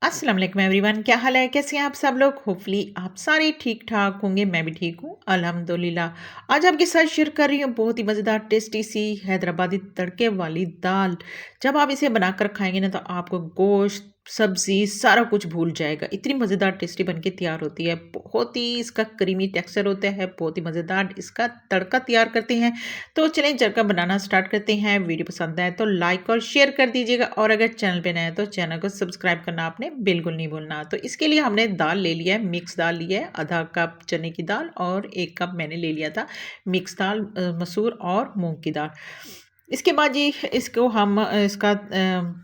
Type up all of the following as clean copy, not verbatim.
अस्सलाम वालेकुम एवरीवन, क्या हाल है? कैसे हैं आप सब लोग? होपफुली आप सारे ठीक ठाक होंगे। मैं भी ठीक हूँ अल्हम्दुलिल्लाह। आज आपके साथ शेयर कर रही हूँ बहुत ही मज़ेदार टेस्टी सी हैदराबादी तड़के वाली दाल। जब आप इसे बनाकर खाएंगे ना तो आपको गोश्त, सब्जी सारा कुछ भूल जाएगा। इतनी मज़ेदार टेस्टी बनके तैयार होती है। बहुत ही इसका क्रीमी टेक्सचर होता है, बहुत ही मज़ेदार इसका तड़का तैयार करते हैं। तो चलें तड़का बनाना स्टार्ट करते हैं। वीडियो पसंद आए तो लाइक और शेयर कर दीजिएगा, और अगर चैनल पे नए हैं तो चैनल को सब्सक्राइब करना आपने बिल्कुल नहीं भूलना। तो इसके लिए हमने दाल ले लिया है, मिक्स दाल लिया है, आधा कप चने की दाल और 1 कप मैंने ले लिया था मिक्स दाल, मसूर और मूंग की दाल। इसके बाद जी इसको हम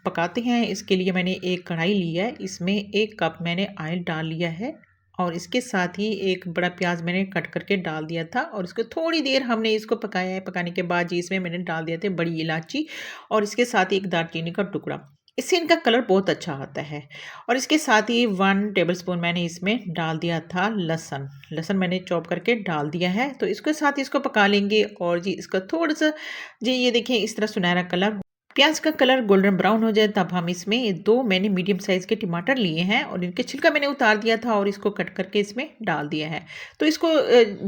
पकाते हैं। इसके लिए मैंने एक कढ़ाई ली है, इसमें 1 कप मैंने ऑयल डाल लिया है और इसके साथ ही एक बड़ा प्याज मैंने कट करके डाल दिया था और इसको थोड़ी देर हमने इसको पकाया है। पकाने के बाद जी इसमें मैंने डाल दिए थे बड़ी इलायची और इसके साथ ही एक दालचीनी का टुकड़ा। इससे इनका कलर बहुत अच्छा आता है। और इसके साथ ही 1 टेबलस्पून मैंने इसमें डाल दिया था लहसुन। लहसुन मैंने चॉप करके डाल दिया है। तो इसके साथ इसको पका लेंगे और जी इसका थोड़ा-सा जी ये देखिए इस तरह सुनहरा कलर, प्याज का कलर गोल्डन ब्राउन हो जाए तब हम इसमें 2 मैंने मीडियम साइज़ के टमाटर लिए हैं और इनके छिलका मैंने उतार दिया था और इसको कट करके इसमें डाल दिया है। तो इसको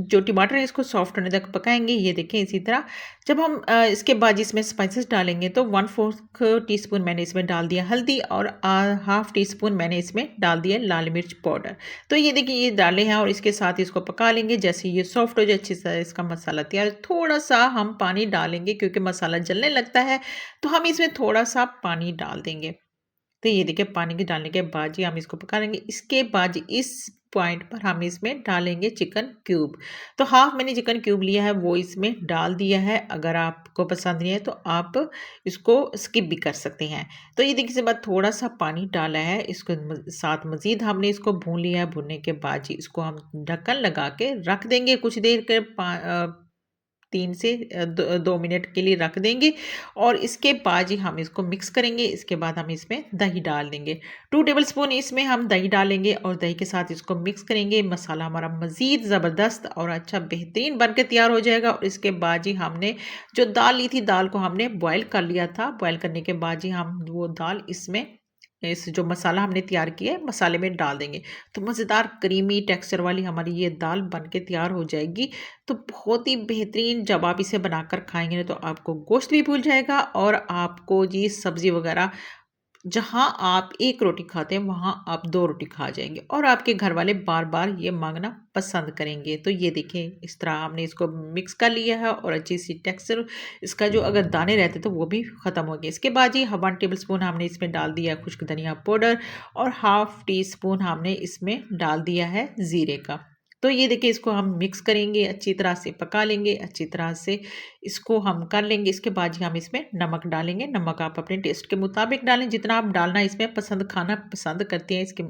जो टमाटर है इसको सॉफ्ट होने तक पकाएँगे। ये देखें इसी तरह जब हम इसके बाद इसमें स्पाइसेस डालेंगे तो 1/4 टीस्पून मैंने इसमें डाल दिया हल्दी और हाफ़ टी स्पून मैंने इसमें डाल दिया लाल मिर्च पाउडर। तो ये देखिए ये डाले हैं और इसके साथ इसको पका लेंगे। जैसे ये सॉफ्ट हो जाए अच्छी तरह इसका मसाला तैयार, थोड़ा-सा हम पानी डालेंगे क्योंकि मसाला जलने लगता है, तो हम इसमें थोड़ा-सा पानी डाल देंगे। तो ये देखिए पानी के डालने के बाद जी हम इसको पका लेंगे। इसके बाद जी इस पॉइंट पर हम इसमें डालेंगे चिकन क्यूब। तो हाफ़ मैंने चिकन क्यूब लिया है वो इसमें डाल दिया है। अगर आपको पसंद नहीं है तो आप इसको स्किप भी कर सकते हैं। तो ये देखिए इसके बाद थोड़ा-सा पानी डाला है, इसको साथ मज़ीद हमने इसको भून लिया है। भूनने के बाद जी इसको हम ढक्कन लगा के रख देंगे कुछ देर के 3 से 2 मिनट के लिए रख देंगे और इसके बाद ही हम इसको मिक्स करेंगे। इसके बाद हम इसमें दही डाल देंगे। 2 टेबलस्पून इसमें हम दही डालेंगे और दही के साथ इसको मिक्स करेंगे। मसाला हमारा मज़ीद ज़बरदस्त और अच्छा बेहतरीन बन के तैयार हो जाएगा और इसके बाद जी हमने जो दाल ली थी, दाल को हमने बॉयल कर लिया था। बॉयल करने के बाद जी हम वो दाल इसमें इस जो मसाला हमने तैयार किया है, मसाले में डाल देंगे। तो मज़ेदार क्रीमी टेक्सचर वाली हमारी ये दाल बन के तैयार हो जाएगी। तो बहुत ही बेहतरीन जब आप इसे बनाकर खाएँगे ना तो आपको गोश्त भी भूल जाएगा और आपको जी सब्ज़ी वग़ैरह जहाँ आप 1 रोटी खाते हैं, वहाँ आप 2 रोटी खा जाएँगे और आपके घर वाले बार-बार ये माँगना पसंद करेंगे। तो ये देखें इस तरह हमने इसको मिक्स कर लिया है और अच्छी-सी टेक्सचर इसका जो अगर दाने रहते तो वो भी ख़त्म हो गए। इसके बाद ये 1 टेबलस्पून हमने इसमें डाल दिया है खुश्क धनिया पाउडर और हाफ़ टी स्पून हमने इसमें डाल दिया है ज़ीरे का। तो ये देखिए इसको हम मिक्स करेंगे, अच्छी तरह से पका लेंगे, अच्छी तरह से इसको हम कर लेंगे। इसके बाद ही हम इसमें नमक डालेंगे। नमक आप अपने टेस्ट के मुताबिक डालें, जितना आप डालना इसमें खाना पसंद करते हैं इसके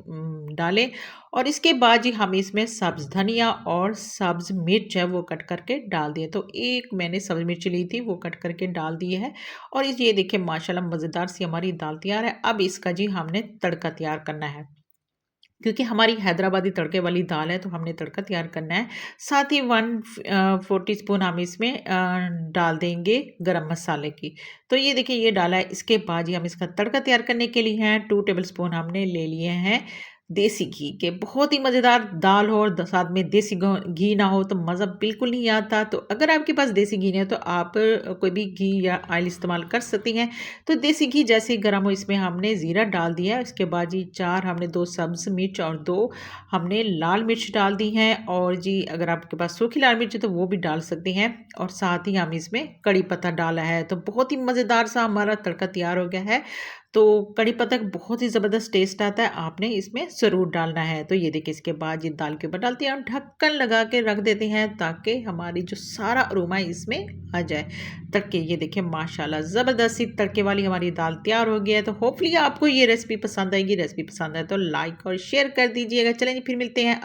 डालें। और इसके बाद जी हम इसमें सब्ज़ धनिया और सब्ज़ मिर्च है वो कट करके डाल दिए। तो एक मैंने सब्ज़ मिर्च ली थी वो कट करके डाल दी है और ये देखिए माशाल्लाह मज़ेदार सी हमारी दाल तैयार है। अब इसका जी हमने तड़का तैयार करना है। क्योंकि हमारी हैदराबादी तड़के वाली दाल है तो हमने तड़का तैयार करना है। साथ ही 4 टीस्पून हम इसमें डाल देंगे गरम मसाले की। तो ये देखिए ये डाला है। इसके बाद ही हम इसका तड़का तैयार करने के लिए हैं 2 टेबलस्पून हमने ले लिए हैं देसी घी के। बहुत ही मज़ेदार दाल हो और साथ में देसी घी ना हो तो मज़ा बिल्कुल नहीं आता। तो अगर आपके पास देसी घी नहीं है तो आप कोई भी घी या ऑयल इस्तेमाल कर सकती हैं। तो देसी घी जैसे ही गर्म हो इसमें हमने ज़ीरा डाल दिया है। इसके बाद जी 4 हमने 2 सब्ज़ मिर्च और 2 हमने लाल मिर्च डाल दी हैं और जी अगर आपके पास सूखी लाल मिर्च है तो वो भी डाल सकते हैं और साथ ही हम इसमें कड़ी पत्ता डाला है। तो बहुत ही मज़ेदार सा हमारा तड़का तैयार हो गया है। तो कड़ी पत्ता का बहुत ही ज़बरदस्त टेस्ट आता है, आपने इसमें ज़रूर डालना है। तो ये देखिए इसके बाद ये दाल के ऊपर डालते हैं और ढक्कन लगा के रख देते हैं ताकि हमारी जो सारा अरोमा है इसमें आ जाए। तड़के ये देखिए माशाल्लाह ज़बरदस्त सी तड़के वाली हमारी दाल तैयार हो गई है। तो होपफुली आपको ये रेसिपी पसंद आएगी। रेसिपी पसंद आए तो लाइक और शेयर कर दीजिएगा। चलें जी फिर मिलते हैं।